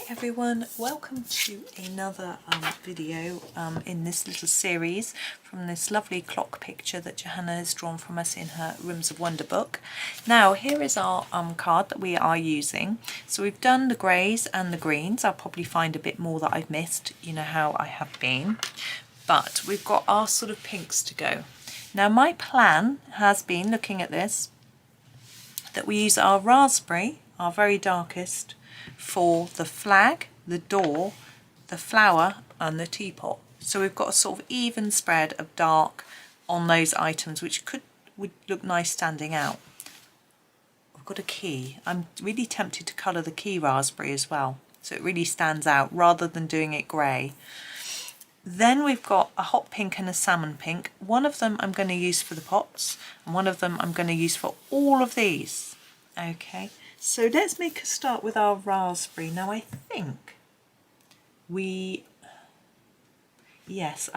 Everyone, welcome to another video in this little series from this lovely clock picture that Johanna has drawn from us in her Rooms of Wonder book. Now here is our card that we are using. So we've done the greys and the greens. I'll probably find a bit more that I've missed, you know how I have been, but we've got our sort of pinks to go. Now my plan has been, looking at this, that we use our raspberry, our very darkest, for the flag, the door, the flower and the teapot. So we've got a sort of even spread of dark on those items, which would look nice standing out. We've got a key. I'm really tempted to colour the key raspberry as well, so it really stands out rather than doing it grey. Then we've got a hot pink and a salmon pink. One of them I'm going to use for the pots and one of them I'm going to use for all of these. Okay, so let's make a start with our raspberry. Now I think I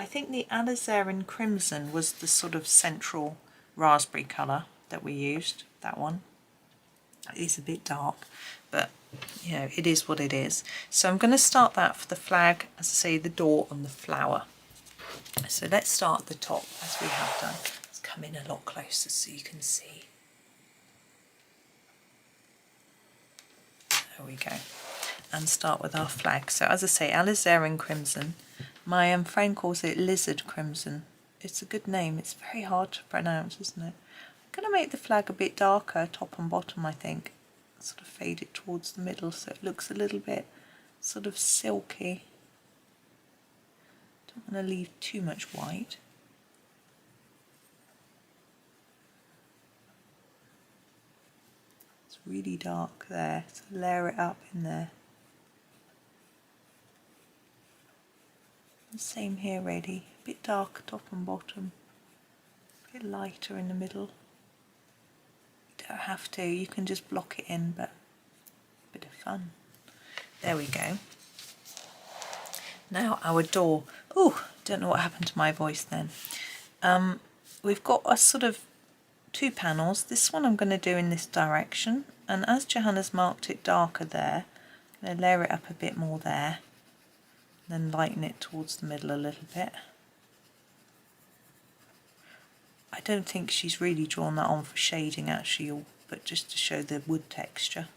think the alizarin crimson was the sort of central raspberry colour that we used, that one. It is a bit dark, but you know, it is what it is. So I'm going to start that for the flag, as I say, the door and the flower. So let's start at the top as we have done. Let's come in a lot closer so you can see. There we go. And start with our flag. So as I say, alizarin crimson. My friend calls it lizard crimson. It's a good name. It's very hard to pronounce, isn't it? I'm going to make the flag a bit darker, top and bottom, I think. Sort of fade it towards the middle so it looks a little bit sort of silky. Don't want to leave too much white. It's really dark there, so layer it up in there. The same here really, a bit darker top and bottom, a bit lighter in the middle. You don't have to, you can just block it in, but a bit of fun. There we go. Now our door. Oh, don't know what happened to my voice then. We've got a sort of two panels. This one I'm going to do in this direction, and as Johanna's marked it darker there, I'm going to layer it up a bit more there, then lighten it towards the middle a little bit. I don't think she's really drawn that on for shading actually, but just to show the wood texture.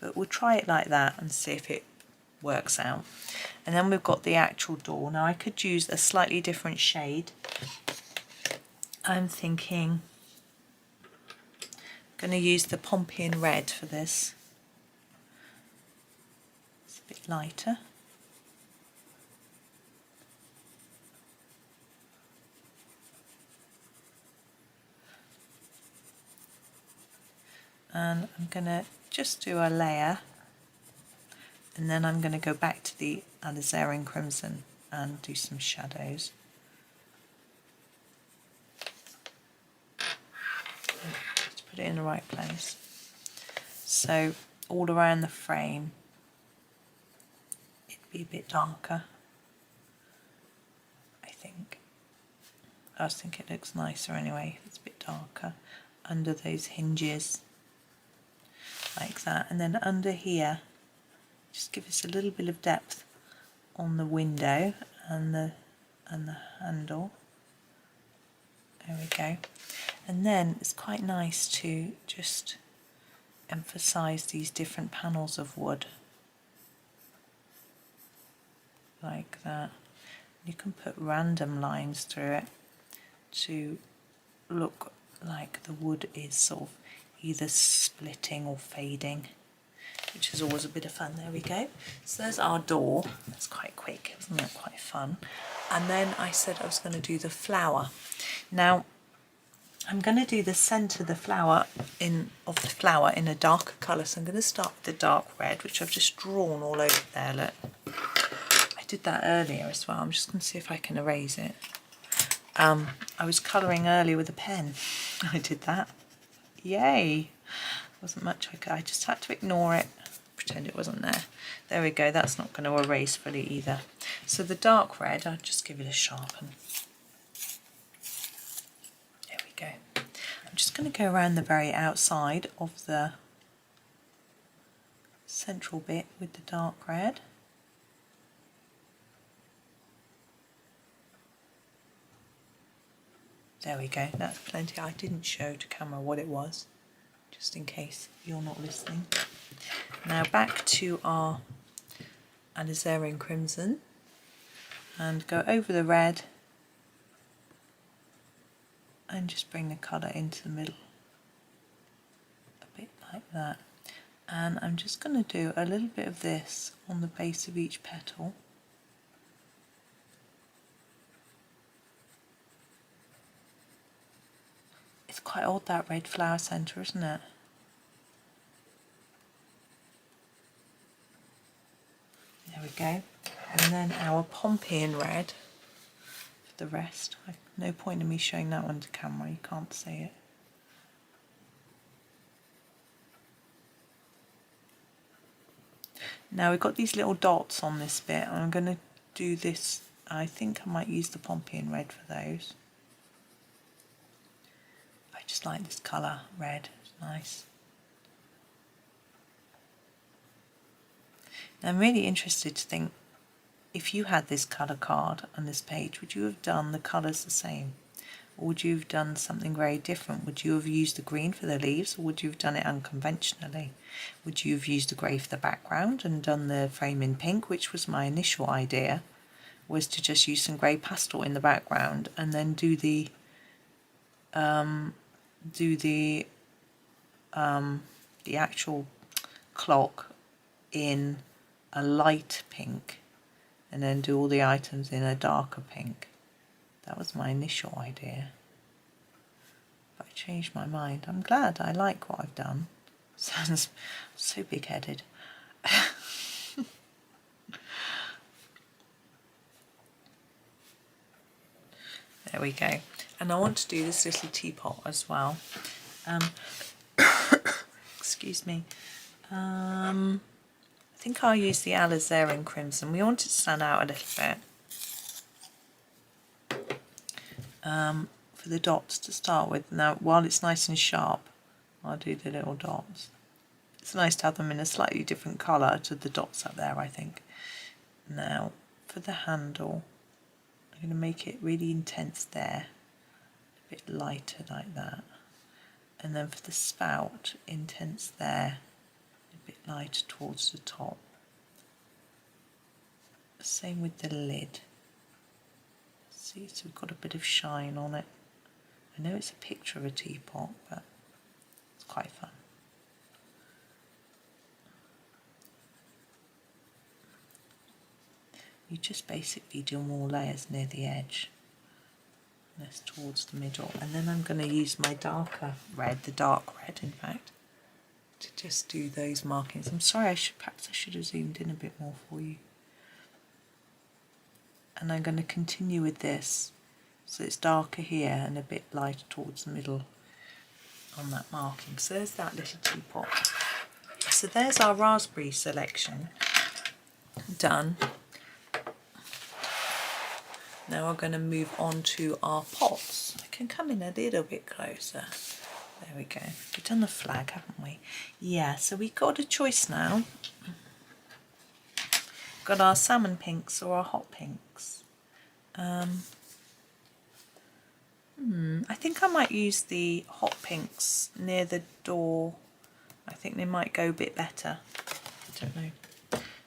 But we'll try it like that and see if it works out. And then we've got the actual door. Now I could use a slightly different shade. I'm thinking I'm going to use the pompian red for this. It's a bit lighter. And I'm going to just do a layer, and then I'm going to go back to the alizarin crimson and do some shadows. Just put it in the right place. So all around the frame it'd be a bit darker, I think. I just think it looks nicer anyway if it's a bit darker under those hinges. Like that, and then under here just give us a little bit of depth on the window and the handle. There we go. And then it's quite nice to just emphasize these different panels of wood like that. You can put random lines through it to look like the wood is sort of either splitting or fading, which is always a bit of fun. There we go. So there's our door. That's quite quick, isn't that quite fun? And then I said I was going to do the flower. Now I'm going to do the centre of the flower in a darker colour. So I'm going to start with the dark red, which I've just drawn all over there. Look, I did that earlier as well. I'm just going to see if I can erase it. I was colouring earlier with a pen. I did that. Yay! Wasn't much I just had to ignore it, pretend it wasn't there. There we go, that's not going to erase fully either. So the dark red, I'll just give it a sharpen. There we go. I'm just going to go around the very outside of the central bit with the dark red. There we go, that's plenty. I didn't show to camera what it was, just in case you're not listening. Now back to our alizarin crimson, and go over the red and just bring the colour into the middle, a bit like that. And I'm just going to do a little bit of this on the base of each petal. It's quite odd, that red flower centre, isn't it? There we go. And then our pompian red for the rest. No point in me showing that one to camera, you can't see it. Now we've got these little dots on this bit. I'm going to do this, I think I might use the pompian red for those. I just like this colour, red, it's nice. Now I'm really interested to think, if you had this colour card on this page, would you have done the colours the same? Or would you have done something very different? Would you have used the green for the leaves, or would you have done it unconventionally? Would you have used the grey for the background and done the frame in pink, which was my initial idea, was to just use some grey pastel in the background and then do the actual clock in a light pink, and then do all the items in a darker pink. That was my initial idea, but I changed my mind. I'm glad, I like what I've done. Sounds so big-headed. There we go. And I want to do this little teapot as well. Excuse me. I think I'll use the alizarin crimson. We want it to stand out a little bit. For the dots to start with. Now, while it's nice and sharp, I'll do the little dots. It's nice to have them in a slightly different colour to the dots up there, I think. Now, for the handle, I'm going to make it really intense there, a bit lighter like that. And then for the spout, intense there, a bit lighter towards the top. Same with the lid. See, so we've got a bit of shine on it. I know it's a picture of a teapot, but it's quite fun. You just basically do more layers near the edge. This towards the middle, and then I'm going to use my darker red, the dark red in fact, to just do those markings. I'm sorry, perhaps I should have zoomed in a bit more for you. And I'm going to continue with this, so it's darker here and a bit lighter towards the middle on that marking. So there's that little teapot. So there's our raspberry selection done. Now we're going to move on to our pots. I can come in a little bit closer. There we go. We've done the flag, haven't we? Yeah, so we've got a choice now. Got our salmon pinks or our hot pinks. I think I might use the hot pinks near the door. I think they might go a bit better. I don't know.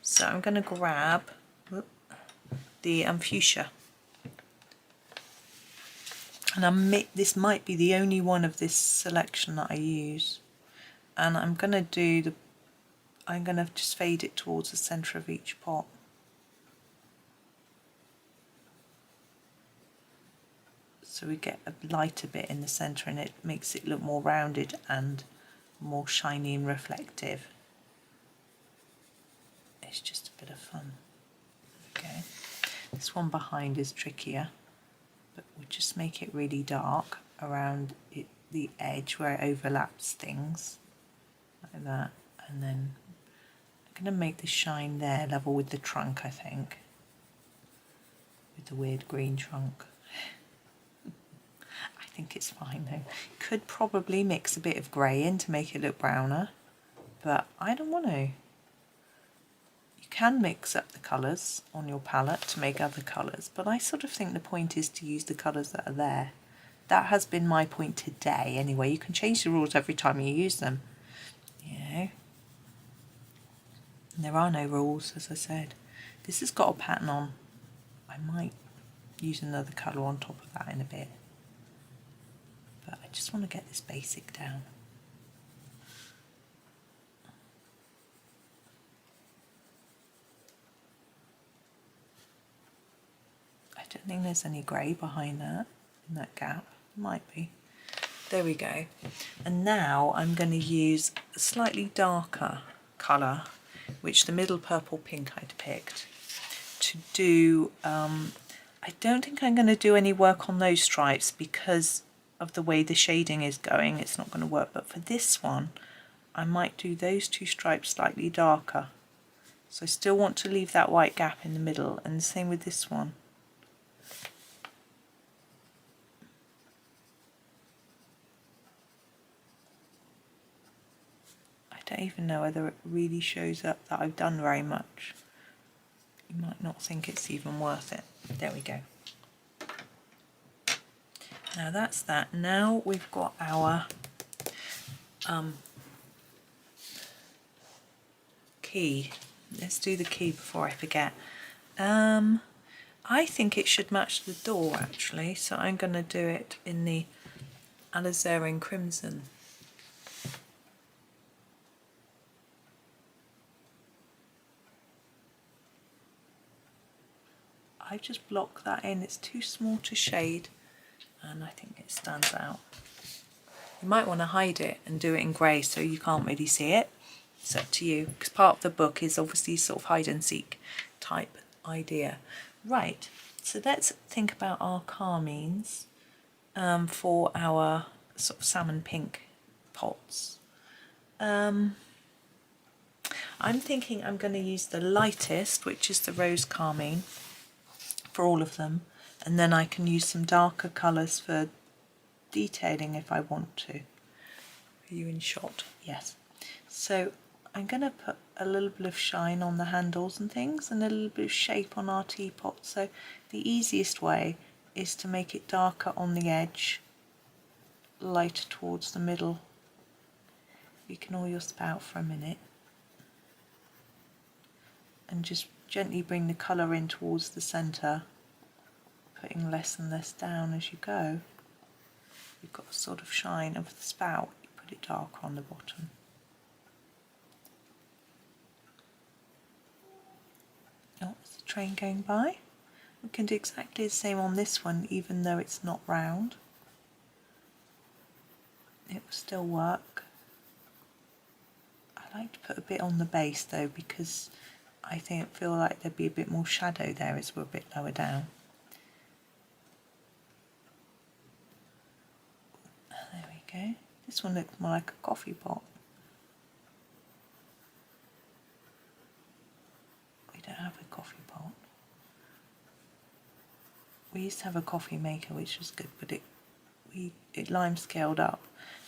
So I'm going to grab the fuchsia. And this might be the only one of this selection that I use. And I'm going to just fade it towards the centre of each pot. So we get a lighter bit in the centre, and it makes it look more rounded and more shiny and reflective. It's just a bit of fun. Okay, this one behind is trickier, but we'll just make it really dark around the edge where it overlaps things, like that. And then I'm going to make the shine there level with the trunk, I think, with the weird green trunk. I think it's fine though. Could probably mix a bit of grey in to make it look browner, but I don't want to. can mix up the colours on your palette to make other colours, but I sort of think the point is to use the colours that are there. That has been my point today anyway. You can change the rules every time you use them, you know. And there are no rules, as I said. This has got a pattern on. I might use another colour on top of that in a bit, but I just want to get this basic down. I don't think there's any grey behind that, in that gap. Might be. There we go. And now I'm going to use a slightly darker colour, which the middle purple pink I'd picked, to do, I don't think I'm going to do any work on those stripes because of the way the shading is going. It's not going to work, but for this one I might do those two stripes slightly darker. So I still want to leave that white gap in the middle, and the same with this one. I don't even know whether it really shows up that I've done very much. You might not think it's even worth it. There we go. Now that's that. Now we've got our key. Let's do the key before I forget. I think it should match the door actually, so I'm going to do it in the alizarin crimson. I just block that in, it's too small to shade and I think it stands out. You might want to hide it and do it in grey so you can't really see it. It's up to you, because part of the book is obviously sort of hide and seek type idea. Right, so let's think about our carmines for our sort of salmon pink pots. I'm thinking I'm going to use the lightest, which is the rose carmine, for all of them, and then I can use some darker colours for detailing if I want to. Are you in shot? Yes. So I'm going to put a little bit of shine on the handles and things, and a little bit of shape on our teapot. So the easiest way is to make it darker on the edge, lighter towards the middle. Ignore your spout for a minute and just gently bring the colour in towards the centre, putting less and less down as you go. You've got a sort of shine of the spout, you put it darker on the bottom. Oh, there's a train going by. We can do exactly the same on this one, even though it's not round. It will still work. I like to put a bit on the base though, because I feel like there'd be a bit more shadow there as we're a bit lower down. There we go. This one looks more like a coffee pot. We don't have a coffee pot. We used to have a coffee maker, which was good, but it lime scaled up.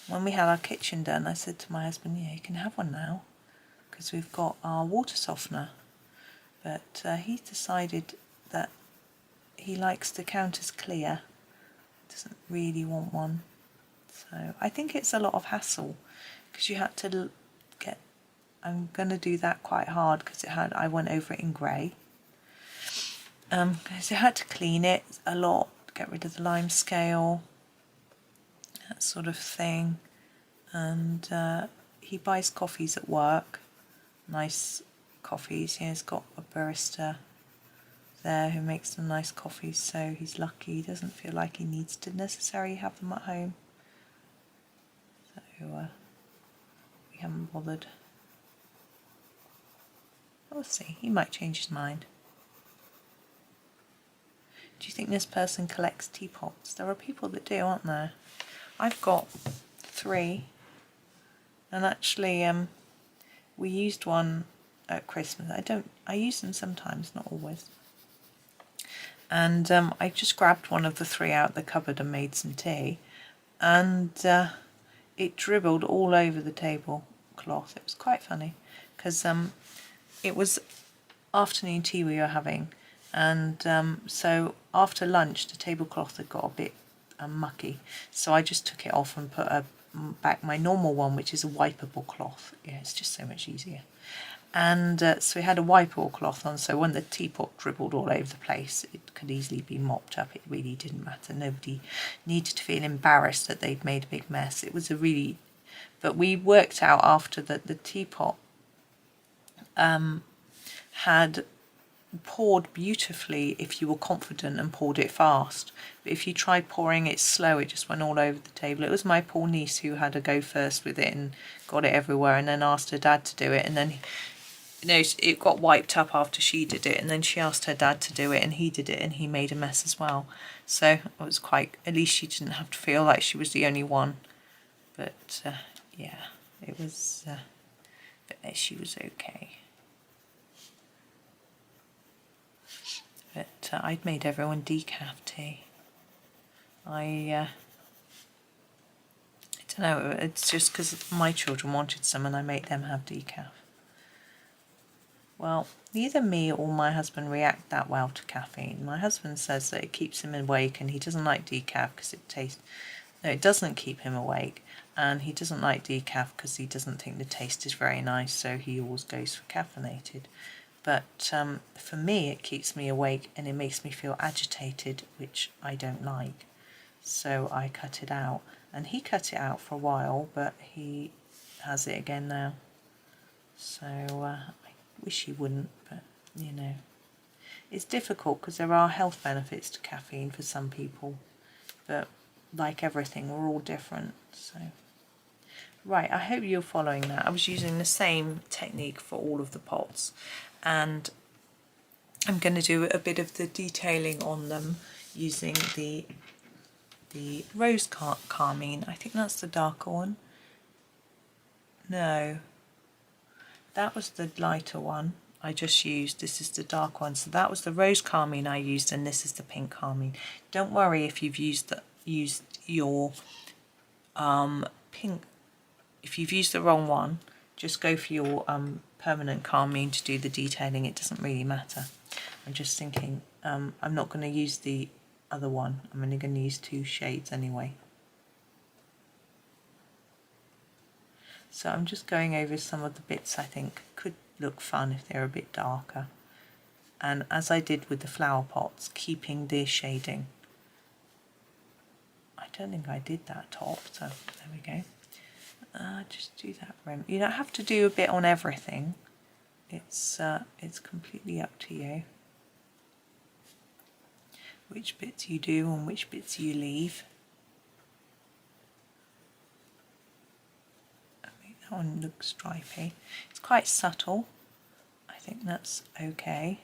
When we had our kitchen done, I said to my husband, yeah, you can have one now, because we've got our water softener. But he's decided that he likes to count as clear, doesn't really want one. So I think it's a lot of hassle, because you had to get, I'm going to do that quite hard because I went over it in grey. So I had to clean it a lot, get rid of the lime scale, that sort of thing. And he buys coffees at work, nice coffees. He's got a barista there who makes some nice coffees, so he's lucky. He doesn't feel like he needs to necessarily have them at home. So we haven't bothered. We'll see, he might change his mind. Do you think this person collects teapots? There are people that do, aren't there? I've got 3, and actually we used one at Christmas. I use them sometimes, not always. And I just grabbed one of the 3 out of the cupboard and made some tea, and it dribbled all over the tablecloth. It was quite funny, because it was afternoon tea we were having, and so after lunch the tablecloth had got a bit mucky, so I just took it off and put back my normal one, which is a wipeable cloth. Yeah, it's just so much easier. And so we had a wipeable cloth on, so when the teapot dribbled all over the place, it could easily be mopped up. It really didn't matter. Nobody needed to feel embarrassed that they'd made a big mess. It was a really, but we worked out after that the teapot had poured beautifully if you were confident and poured it fast. But if you tried pouring it slow, it just went all over the table. It was my poor niece who had to go first with it and got it everywhere, and then asked her dad to do it, and then it got wiped up after she did it, and then she asked her dad to do it, and he did it, and he made a mess as well. So it was quite, at least she didn't have to feel like she was the only one. But yeah, it was, but she was okay. But I'd made everyone decaf tea. I don't know, it's just because my children wanted some and I made them have decaf. Well, neither me or my husband react that well to caffeine. My husband says that it keeps him awake, and he doesn't like decaf because it tastes... No, it doesn't keep him awake, and he doesn't like decaf because he doesn't think the taste is very nice, so he always goes for caffeinated. But for me, it keeps me awake and it makes me feel agitated, which I don't like. So I cut it out. And he cut it out for a while, but he has it again now. So I wish he wouldn't, but you know. It's difficult because there are health benefits to caffeine for some people. But like everything, we're all different. So right, I hope you're following that. I was using the same technique for all of the pots. And I'm going to do a bit of the detailing on them using the rose carmine. I think that's the darker one. No, that was the lighter one I just used. This is the dark one. So that was the rose carmine I used, and this is the pink carmine. Don't worry if you've used your pink. If you've used the wrong one, just go for your permanent carmine to do the detailing. It doesn't really matter. I'm just thinking I'm not going to use the other one. I'm only going to use 2 shades anyway. So I'm just going over some of the bits I think could look fun if they're a bit darker. And as I did with the flower pots, keeping the shading. I don't think I did that top, so there we go. Just do that rim. You don't have to do a bit on everything. It's completely up to you which bits you do and which bits you leave. I mean, that one looks stripy. It's quite subtle. I think that's okay.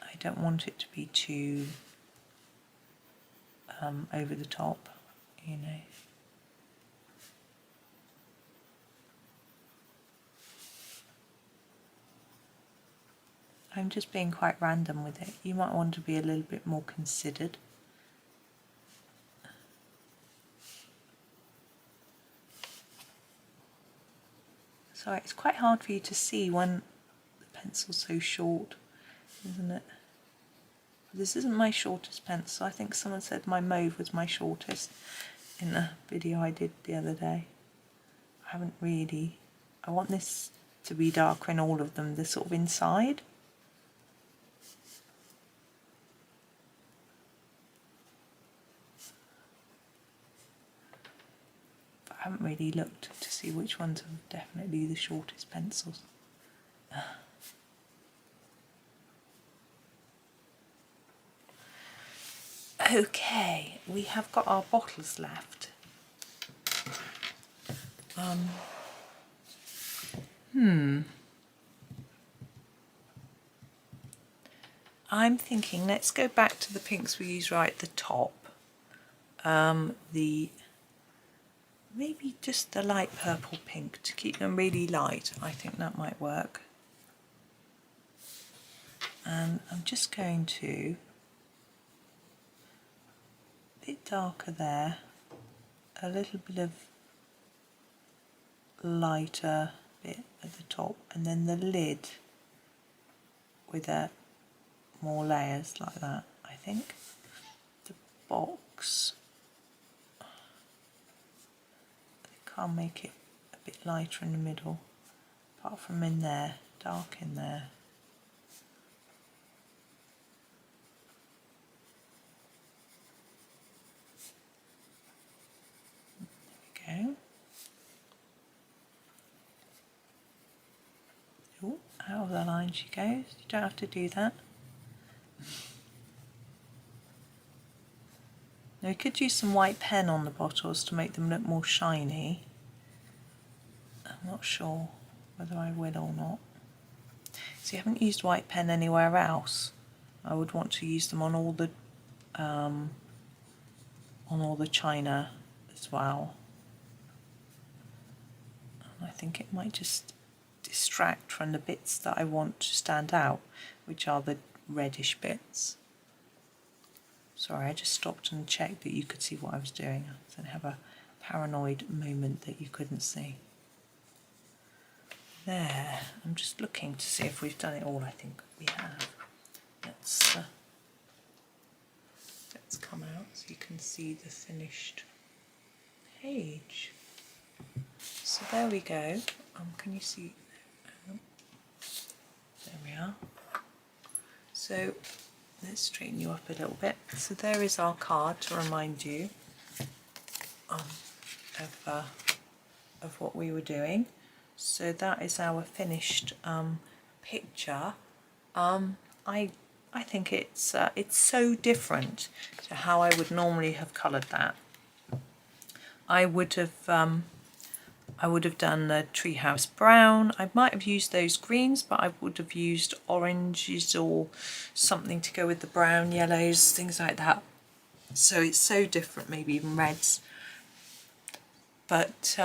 I don't want it to be too over the top, you know. I'm just being quite random with it. You might want to be a little bit more considered. Sorry, it's quite hard for you to see when the pencil's so short, isn't it? This isn't my shortest pencil. I think someone said my mauve was my shortest in the video I did the other day. I haven't really... I want this to be darker in all of them, the sort of inside. I haven't really looked to see which ones are definitely the shortest pencils. Okay, we have got our bottles left. I'm thinking let's go back to the pinks we used right at the top. Maybe just the light purple pink to keep them really light. I think that might work. And I'm just going to a bit darker there, a little bit of lighter bit at the top, and then the lid with more layers like that, I think. The box, I think I'll make it a bit lighter in the middle, apart from in there, dark in there. There we go. Oh, out of the line she goes. You don't have to do that. Now we could use some white pen on the bottles to make them look more shiny. I'm not sure whether I will or not. So you haven't used white pen anywhere else. I would want to use them on all the china as well. And I think it might just distract from the bits that I want to stand out, which are the reddish bits. Sorry, I just stopped and checked that you could see what I was doing. I didn't have a paranoid moment that you couldn't see. There, I'm just looking to see if we've done it all. I think we have. Let's come out so you can see the finished page. So there we go. Can you see? There we are. So let's straighten you up a little bit. So there is our card to remind you of what we were doing. So that is our finished picture. I think it's so different to how I would normally have coloured that. I would have done the treehouse brown. I might have used those greens, but I would have used oranges or something to go with the brown, yellows, things like that. So it's so different, maybe even reds. But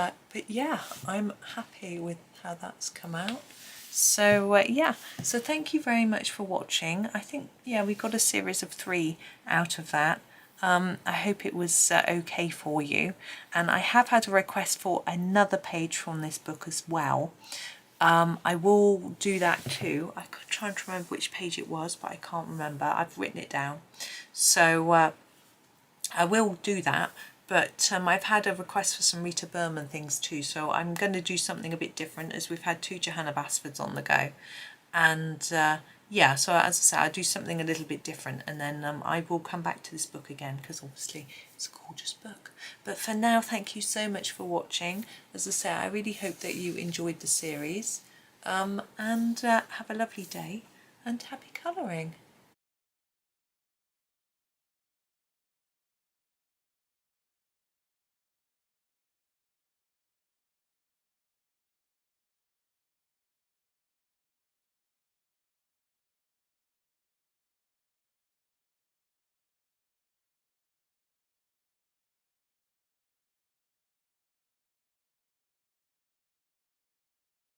yeah, I'm happy with how that's come out. So yeah, so thank you very much for watching. I think, yeah, we got a series of 3 out of that. I hope it was okay for you, and I have had a request for another page from this book as well. I will do that too. I could try and remember which page it was, but I can't remember. I've written it down, so I will do that. But I've had a request for some Rita Berman things too, so I'm going to do something a bit different, as we've had 2 Johanna Basfords on the go. And yeah, so as I say, I'll do something a little bit different, and then I will come back to this book again, because obviously it's a gorgeous book. But for now, thank you so much for watching. As I say, I really hope that you enjoyed the series, and have a lovely day, and happy colouring.